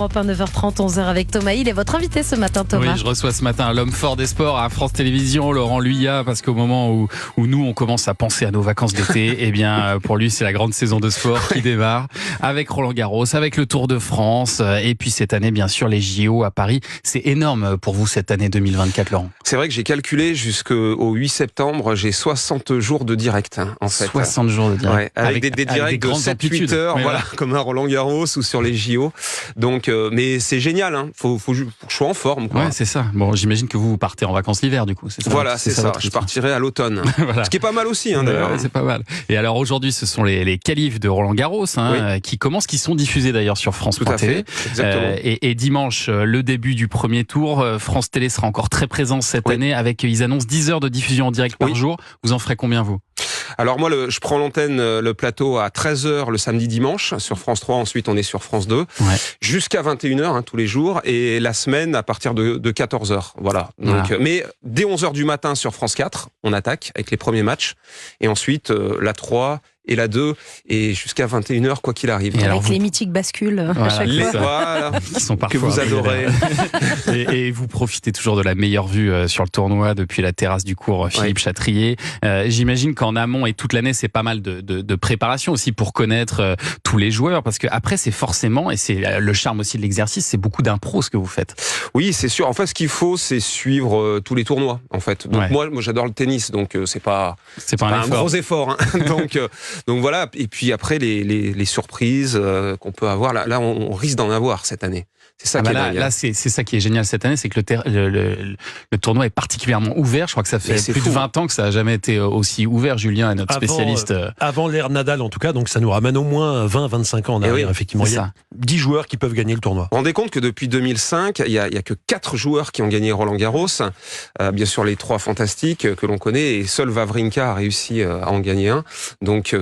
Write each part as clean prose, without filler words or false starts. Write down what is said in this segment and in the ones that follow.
9h30, 11h avec Thomas. Il est votre invité ce matin, Thomas. Oui, je reçois ce matin l'homme fort des sports à France Télévisions, Laurent Luyat, parce qu'au moment où nous, on commence à penser à nos vacances d'été, eh bien, pour lui, c'est la grande saison de sport qui démarre avec Roland-Garros, avec le Tour de France, et puis cette année, bien sûr, les JO à Paris. C'est énorme pour vous, cette année 2024, Laurent. C'est vrai que j'ai calculé jusqu'au 8 septembre, j'ai 60 jours de direct, en fait. 60 jours de direct. Ouais, avec des directs de 7-8 heures, oui, voilà, comme un Roland-Garros ou sur les JO. Donc, mais c'est génial, hein. Faut que je sois en forme, quoi. Ouais, c'est ça. Bon, j'imagine que vous partez en vacances l'hiver, du coup. C'est ça, voilà, c'est ça. votre Je partirai à l'automne. Voilà. Ce qui est pas mal aussi, hein, d'ailleurs. Ouais, c'est pas mal. Et alors aujourd'hui, ce sont les qualifs de Roland-Garros, hein, qui commencent, qui sont diffusés d'ailleurs sur France.tv. Exactement. Et dimanche, le début du premier tour. France Télé sera encore très présent cette année avec, ils annoncent 10 heures de diffusion en direct par jour. Vous en ferez combien, vous? Alors moi, je prends l'antenne, le plateau à 13h le samedi dimanche sur France 3, ensuite on est sur France 2, jusqu'à 21h, hein, tous les jours, et la semaine à partir de 14h. Voilà. Donc, mais dès 11h du matin sur France 4, on attaque avec les premiers matchs, et ensuite la 3 et la 2, et jusqu'à 21h, quoi qu'il arrive. Et avec les mythiques bascules à chaque fois. Voilà, qui sont parfois que vous adorez. et vous profitez toujours de la meilleure vue sur le tournoi depuis la terrasse du cours Philippe Chatrier. J'imagine qu'en amont et toute l'année, c'est pas mal de préparation aussi pour connaître tous les joueurs, parce que après, c'est forcément, et c'est le charme aussi de l'exercice, c'est beaucoup d'impro ce que vous faites. Oui, c'est sûr. En fait, ce qu'il faut, c'est suivre tous les tournois, en fait. Donc moi, j'adore le tennis, donc c'est pas un gros effort. Hein. Donc voilà. Et puis après, les surprises qu'on peut avoir, là, on risque d'en avoir cette année. C'est ça qui est dingue. Là, c'est ça qui est génial cette année, c'est que le tournoi est particulièrement ouvert. Je crois que ça fait plus de 20 ans que ça n'a jamais été aussi ouvert. Julien est notre spécialiste. Avant l'ère Nadal, en tout cas, donc ça nous ramène au moins 20-25 ans en arrière. Effectivement, il y a 10 joueurs qui peuvent gagner le tournoi. Vous vous rendez compte que depuis 2005, il y a que 4 joueurs qui ont gagné Roland-Garros. Bien sûr, les 3 fantastiques que l'on connaît, et seul Wawrinka a réussi à en gagner un. Donc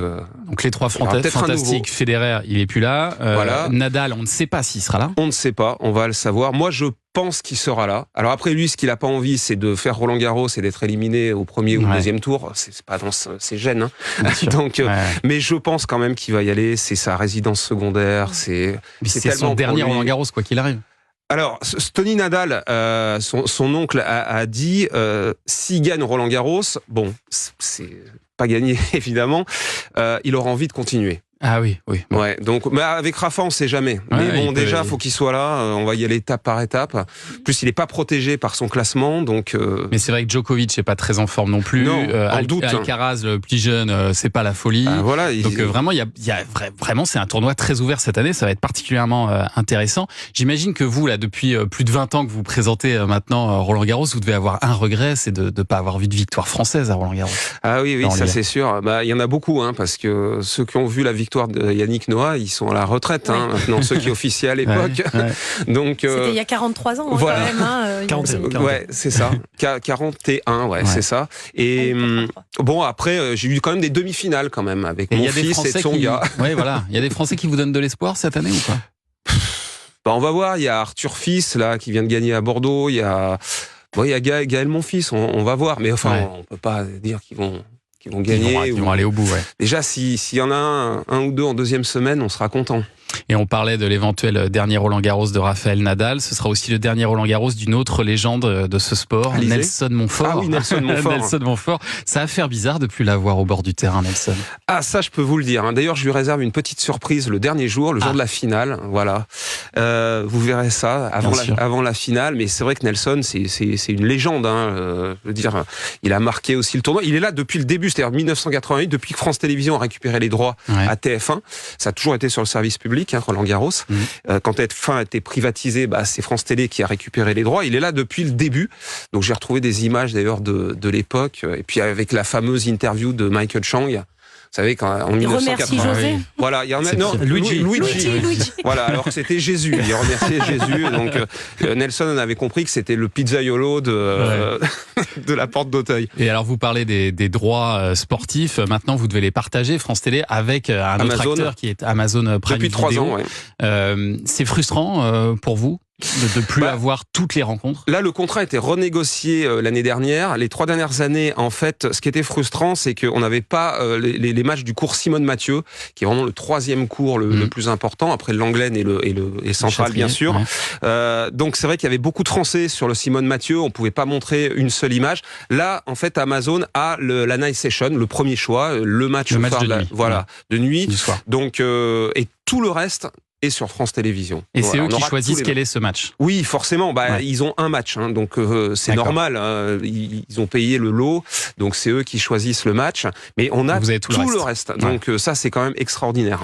les 3 fantastiques, Federer, il est plus là. Nadal, on ne sait pas s'il sera là. On ne sait pas, on va le savoir. Moi, je pense qu'il sera là. Alors après, lui, ce qu'il n'a pas envie, c'est de faire Roland-Garros et d'être éliminé au premier ou deuxième tour. C'est pas dans ses gènes. Hein. Donc, mais je pense quand même qu'il va y aller. C'est sa résidence secondaire. C'est son dernier Roland-Garros, quoi qu'il arrive. Alors, Tony Nadal, son oncle a dit, s'il gagne Roland-Garros, bon, c'est pas gagné évidemment, il aura envie de continuer. Ah oui. Bon. Ouais, donc, mais avec Rafa, on sait jamais. Mais bon, déjà, faut qu'il soit là. On va y aller étape par étape. Plus, il est pas protégé par son classement, donc. Mais c'est vrai que Djokovic n'est pas très en forme non plus. Non, en doute. Alcaraz, le plus jeune, c'est pas la folie. Voilà. Donc vraiment, vraiment, c'est un tournoi très ouvert cette année. Ça va être particulièrement intéressant. J'imagine que vous, là, depuis plus de 20 ans que vous présentez maintenant Roland-Garros, vous devez avoir un regret, c'est de ne pas avoir vu de victoire française à Roland-Garros. Ah oui, ça c'est sûr. Bah, il y en a beaucoup, hein, parce que ceux qui ont vu la victoire de Yannick Noah, ils sont à la retraite, hein, maintenant, ceux qui officiaient à l'époque. Donc, c'était il y a 43 ans, voilà. Quand même. Hein, 41. Ouais, c'est ça. 41, c'est ça. Et bon, après, j'ai eu quand même des demi-finales quand même, avec mon fils et Tsonga. Ouais, voilà. Il y a des Français qui vous donnent de l'espoir cette année ou pas? Bah, on va voir. Il y a Arthur Fils, là, qui vient de gagner à Bordeaux. Il y a Gaël Monfils. On va voir. Mais enfin, on peut pas dire qu'ils vont gagner. Ils vont aller au bout, Déjà, s'il y en a un ou deux en deuxième semaine, on sera content. Et on parlait de l'éventuel dernier Roland-Garros de Raphaël Nadal. Ce sera aussi le dernier Roland-Garros d'une autre légende de ce sport, Nelson Montfort. Ah oui, Nelson Montfort. Nelson Montfort. Ça a fait bizarre depuis l'avoir au bord du terrain, Nelson. Ah, ça, je peux vous le dire. Hein. D'ailleurs, je lui réserve une petite surprise le dernier jour, le jour de la finale. Voilà. Vous verrez ça avant la finale. Mais c'est vrai que Nelson, c'est une légende. Hein. Je veux dire, il a marqué aussi le tournoi. Il est là depuis le début, c'est-à-dire 1988, depuis que France Télévisions a récupéré les droits à TF1. Ça a toujours été sur le service public. Roland-Garros. Quand TF1 a été privatisé, c'est France Télé qui a récupéré les droits. Il est là depuis le début. Donc j'ai retrouvé des images d'ailleurs de l'époque. Et puis avec la fameuse interview de Michael Chang. Vous savez, en 1980. Voilà, il y en a. Non, Luigi. Voilà, alors que c'était Jésus. Il remerciait Jésus. Donc, Nelson avait compris que c'était le pizzaiolo de la porte d'Auteuil. Et alors, vous parlez des droits sportifs. Maintenant, vous devez les partager, France Télé, avec un autre acteur qui est Amazon Prime depuis 3 Video. ans, C'est frustrant pour vous? de plus avoir toutes les rencontres? Là, le contrat a été renégocié l'année dernière. Les 3 dernières années, en fait, ce qui était frustrant, c'est qu'on n'avait pas les matchs du cours Simone Mathieu, qui est vraiment le 3e cours le plus important, après l'Anglaine et Central, bien sûr. Ouais. Donc c'est vrai qu'il y avait beaucoup de Français sur le Simone Mathieu, on pouvait pas montrer une seule image. Là, en fait, Amazon a la Night Session, le premier choix, le match de nuit. Voilà, de nuit. Du soir. Donc, et tout le reste et sur France Télévisions. Et c'est eux qui choisissent quel est ce match? Oui, forcément. Ils ont un match, hein, donc c'est normal. Ils ont payé le lot, donc c'est eux qui choisissent le match. Mais on a tout le reste. Donc ça, c'est quand même extraordinaire.